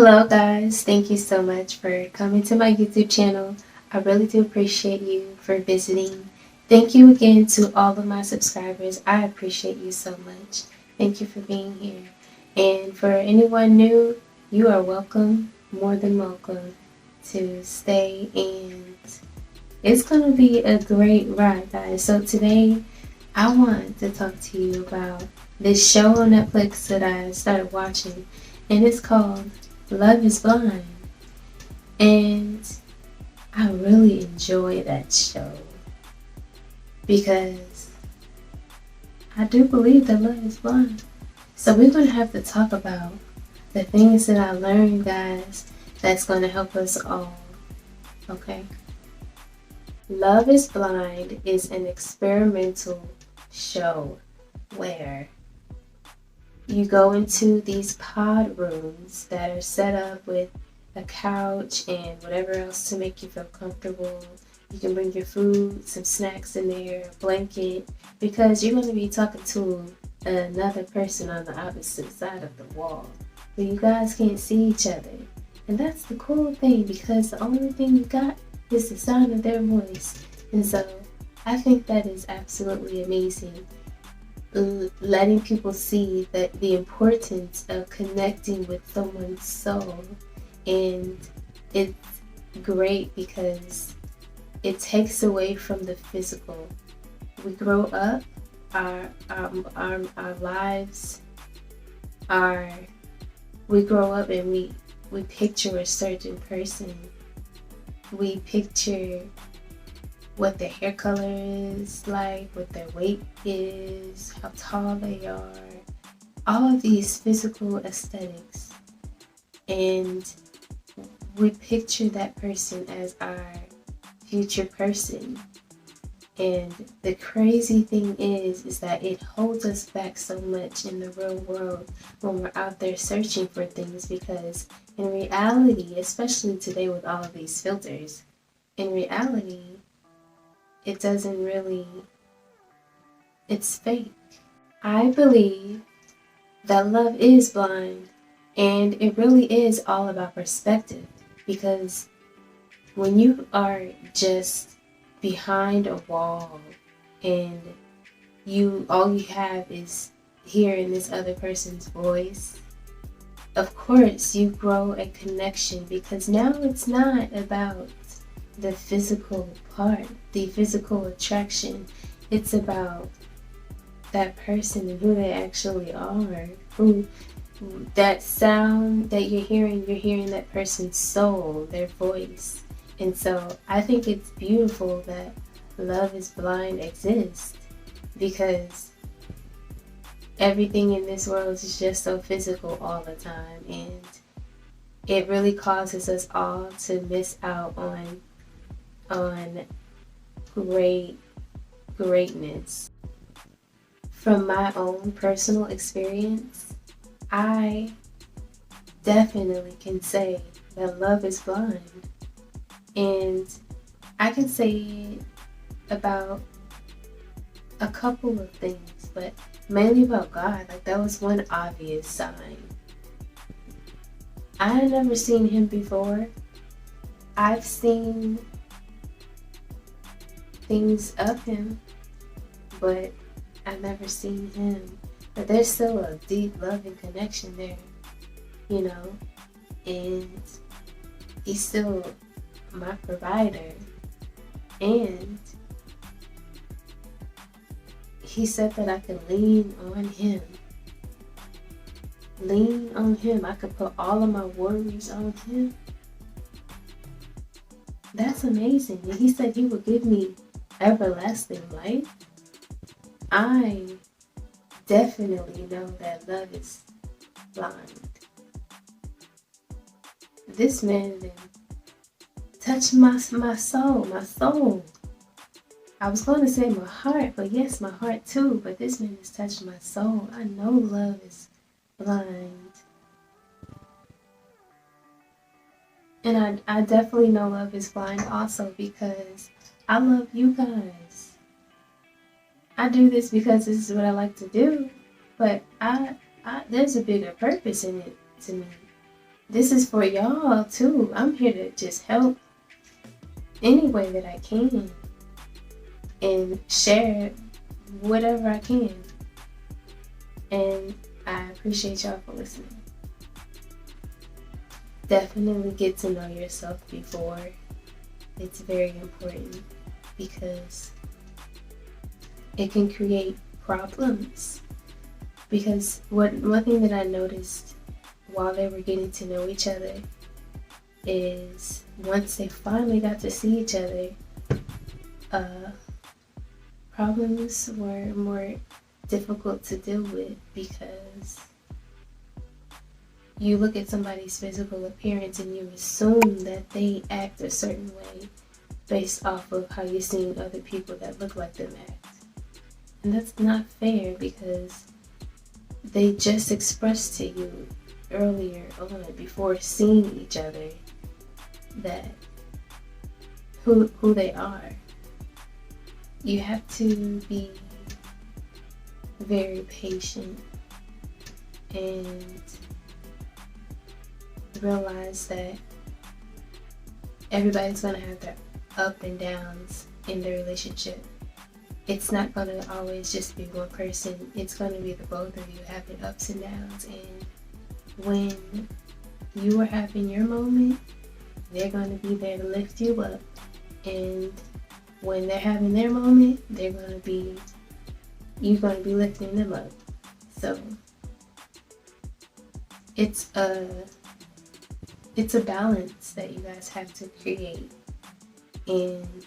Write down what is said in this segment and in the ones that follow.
Hello guys, thank you so much for coming to my YouTube channel. I really do appreciate you for visiting. Thank you again to all of my subscribers. I appreciate you so much. Thank you for being here. And for anyone new, you are welcome, more than welcome to stay, and it's going to be a great ride, guys. So today I want to talk to you about this show on Netflix that I started watching, and it's called Love is Blind. And I really enjoy that show because I do believe that love is blind. So we're going to have to talk about the things that I learned, guys, that's going to help us all. Okay? Love is Blind is an experimental show where you go into these pod rooms that are set up with a couch and whatever else to make you feel comfortable. You can bring your food, some snacks in there, a blanket, because you're going to be talking to another person on the opposite side of the wall. But you guys can't see each other. And that's the cool thing, because the only thing you got is the sound of their voice. And so I think that is absolutely amazing. Letting people see that the importance of connecting with someone's soul, and it's great because it takes away from the physical. We grow up, our lives are, we grow up and we picture a certain person. We picture what their hair color is like, what their weight is, how tall they are, all of these physical aesthetics. And we picture that person as our future person. And the crazy thing is that it holds us back so much in the real world when we're out there searching for things, because in reality, especially today with all of these filters, in reality, it doesn't really, it's fake. I believe that love is blind, and it really is all about perspective, because when you are just behind a wall and all you have is hearing this other person's voice, of course you grow a connection, because now it's not about the physical part, the physical attraction. It's about that person and who they actually are. Who that sound that you're hearing that person's soul, their voice. And so I think it's beautiful that Love is Blind exists, because everything in this world is just so physical all the time, and it really causes us all to miss out on greatness. From my own personal experience, I definitely can say that love is blind. And I can say it about a couple of things, but mainly about God. Like, that was one obvious sign. I had never seen him before. I've seen things of him, but I've never seen him. But there's still a deep love and connection there, you know, and he's still my provider. And he said that I could lean on him. Lean on him. I could put all of my worries on him. That's amazing. And he said he would give me everlasting life. I definitely know that love is blind. This man then touched my soul. I was going to say my heart, but yes, my heart too. But this man has touched my soul. I know love is blind. And I definitely know love is blind also, because I love you guys. I do this because this is what I like to do, but I there's a bigger purpose in it to me. This is for y'all too. I'm here to just help any way that I can and share whatever I can. And I appreciate y'all for listening. Definitely get to know yourself before. It's very important because it can create problems. Because one thing that I noticed while they were getting to know each other is once they finally got to see each other, problems were more difficult to deal with because you look at somebody's physical appearance and you assume that they act a certain way based off of how you've seen other people that look like them act. And that's not fair because they just expressed to you earlier on before seeing each other that who they are. You have to be very patient and realize that everybody's going to have their up and downs in their relationship. It's not going to always just be one person. It's going to be the both of you having ups and downs. And when you are having your moment, they're going to be there to lift you up. And when they're having their moment, you're going to be lifting them up. So it's a balance that you guys have to create. And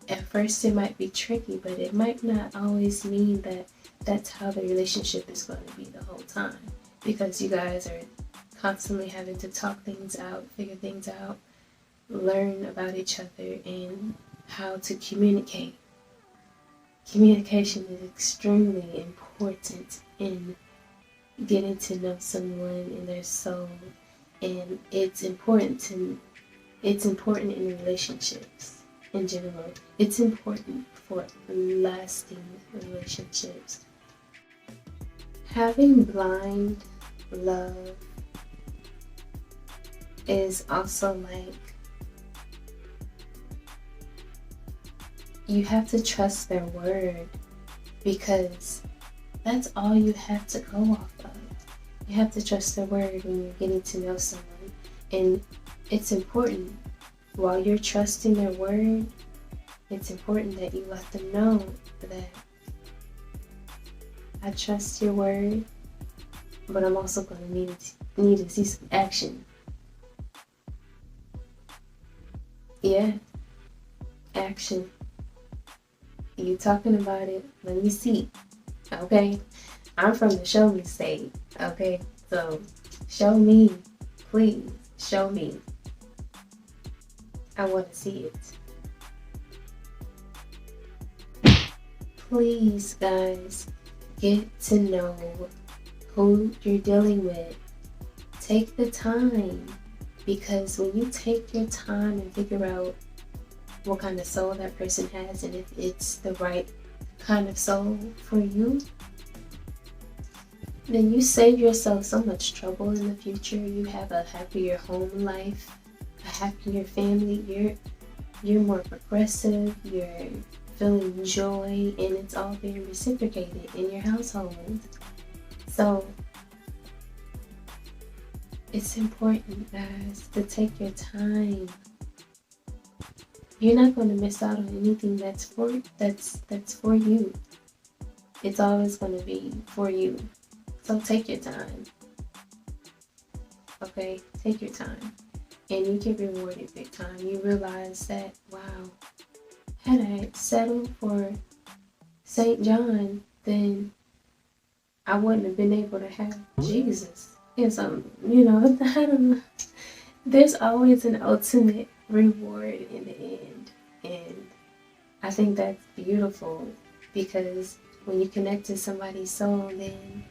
at first it might be tricky, but it might not always mean that that's how the relationship is going to be the whole time, because you guys are constantly having to talk things out, figure things out, learn about each other and how to communicate. Communication is extremely important in getting to know someone and their soul, and it's important in relationships in general. It's important for lasting relationships. Having blind love is also like you have to trust their word, because that's all you have to go off of. You have to trust their word when you're getting to know someone. And it's important, while you're trusting their word, it's important that you let them know that I trust your word, but I'm also going to need to see some action. Yeah, action. You talking about it, let me see. Okay, I'm from the show me state. Okay, so show me, please show me. I want to see it. Please, guys, get to know who you're dealing with. Take the time, because when you take your time and figure out what kind of soul that person has and if it's the right kind of soul for you, then you save yourself so much trouble in the future. You have a happier home life, a happier family. You're more progressive, you're feeling joy, and it's all being reciprocated in your household. So it's important, guys, to take your time. You're not going to miss out on anything that's for you. It's always going to be for you. So take your time. Okay, take your time, and you get rewarded big time. You realize that, wow, had I settled for St. John, then I wouldn't have been able to have Jesus. It's I don't know. There's always an ultimate reward in the end, and I think that's beautiful, because when you connect to somebody's soul, then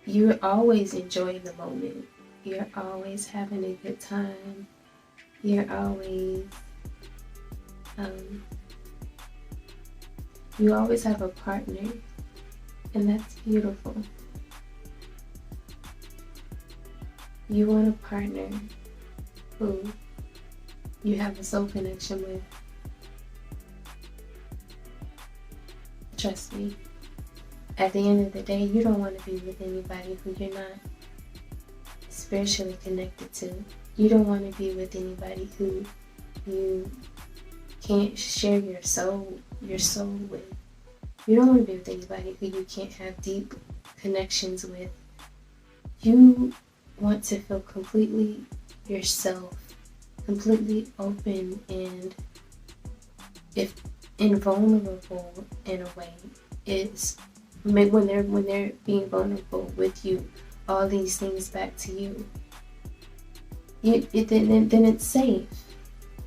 you're always enjoying the moment. You're always having a good time. You're always you always have a partner, and that's beautiful. You want a partner who you have a soul connection with. Trust me. At the end of the day, you don't want to be with anybody who you're not spiritually connected to. You don't want to be with anybody who you can't share your soul with. You don't want to be with anybody who you can't have deep connections with. You want to feel completely yourself, completely open and if invulnerable in a way. It's when they're being vulnerable with you, all these things back to you. Then it's safe,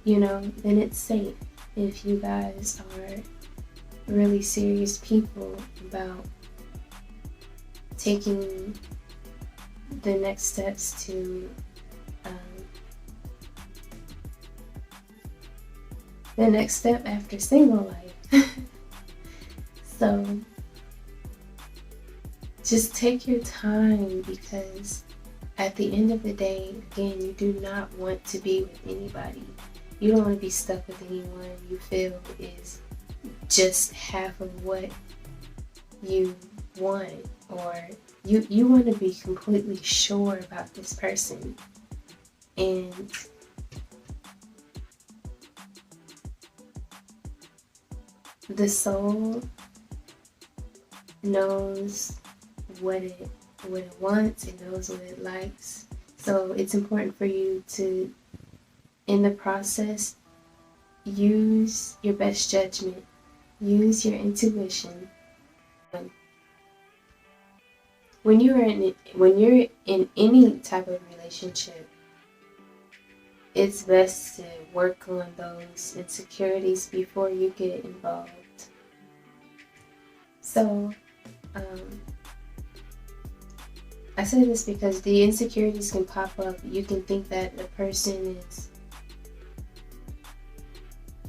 then it's safe if you guys are really serious people about taking the next steps to the next step after single life. So just take your time, because at the end of the day, again, you do not want to be with anybody. You don't want to be stuck with anyone you feel is just half of what you want, or you want to be completely sure about this person. And the soul knows what it wants, it knows what it likes. So it's important for you to, in the process, use your best judgment, use your intuition. When you're in any type of relationship, it's best to work on those insecurities before you get involved. So, I say this because the insecurities can pop up. You can think that the person is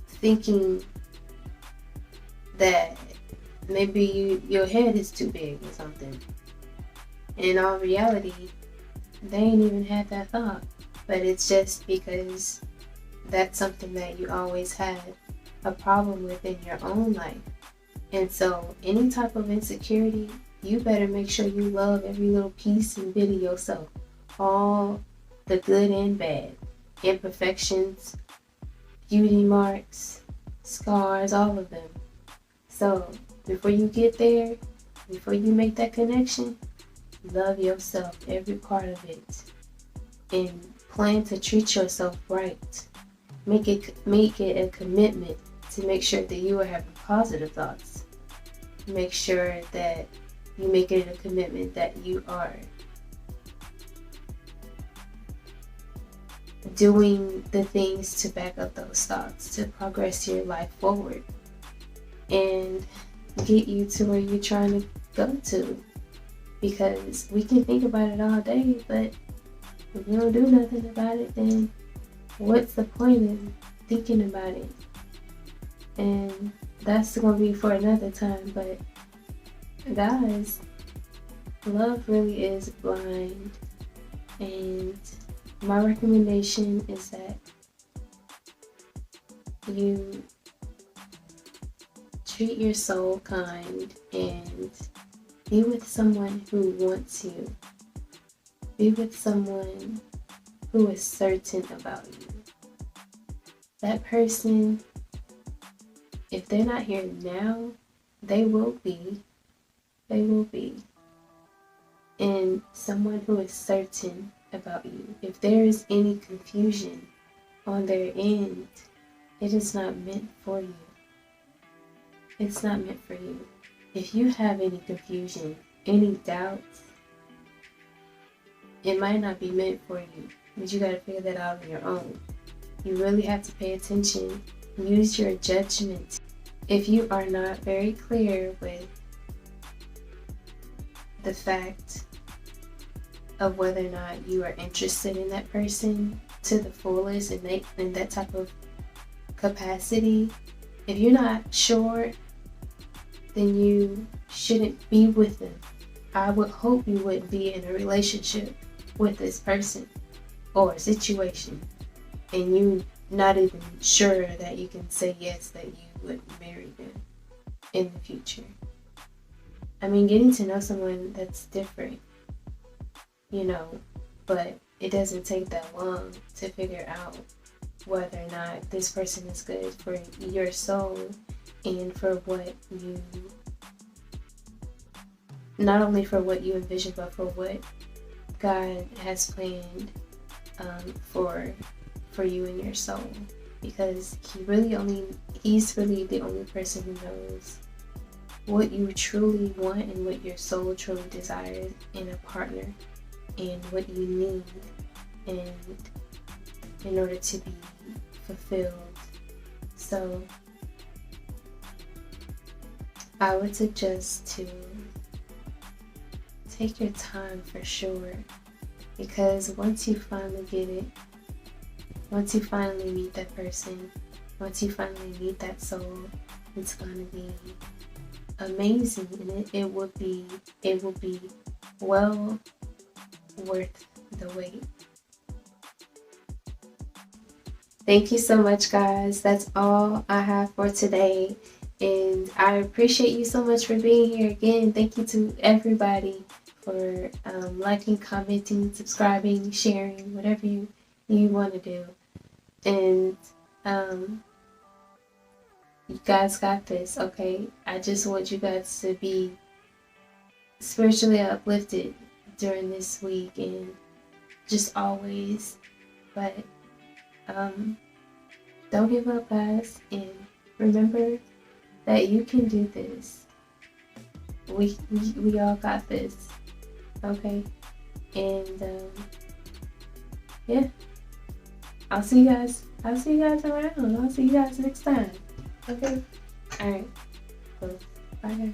thinking that maybe your head is too big or something. In all reality, they ain't even had that thought. But it's just because that's something that you always had a problem with in your own life. And so any type of insecurity, you better make sure you love every little piece and bit of yourself. All the good and bad, imperfections, beauty marks, scars, all of them. So before you get there, before you make that connection, love yourself, every part of it. And plan to treat yourself right. Make it a commitment to make sure that you are having positive thoughts. Make sure that you make it a commitment that you are doing the things to back up those thoughts, to progress your life forward and get you to where you're trying to go to. Because we can think about it all day, but if you don't do nothing about it, then what's the point in thinking about it? And that's going to be for another time. But guys, love really is blind. And my recommendation is that you treat your soul kind and be with someone who wants you. Be with someone who is certain about you. That person, if they're not here now, they will be. They will be. And someone who is certain about you. If there is any confusion on their end, it is not meant for you. It's not meant for you. If you have any confusion, any doubts, it might not be meant for you, but you got to figure that out on your own. You really have to pay attention. Use your judgment. If you are not very clear with the fact of whether or not you are interested in that person to the fullest in that type of capacity, if you're not sure, then you shouldn't be with them. I would hope you wouldn't be in a relationship with this person or situation, and you not even sure that you can say yes, that you would marry them in the future. I mean, getting to know someone, that's different, but it doesn't take that long to figure out whether or not this person is good for your soul and for what you, not only for what you envision, but for what God has planned for you and your soul. Because he's really the only person who knows what you truly want and what your soul truly desires in a partner, and what you need and in order to be fulfilled. So I would suggest to take your time for sure, because once you finally get it, once you finally meet that person, once you finally meet that soul, it's going to be amazing, and it will be well worth the wait. Thank you so much, guys. That's all I have for today, and I appreciate you so much for being here again. Thank you to everybody for liking, commenting, subscribing, sharing, whatever you want to do. And you guys got this, okay? I just want you guys to be spiritually uplifted during this week, and just always. But don't give up, guys, and remember that you can do this. We all got this, okay? And yeah, I'll see you guys around. I'll see you guys next time. Okay? Alright. Cool. Bye, guys.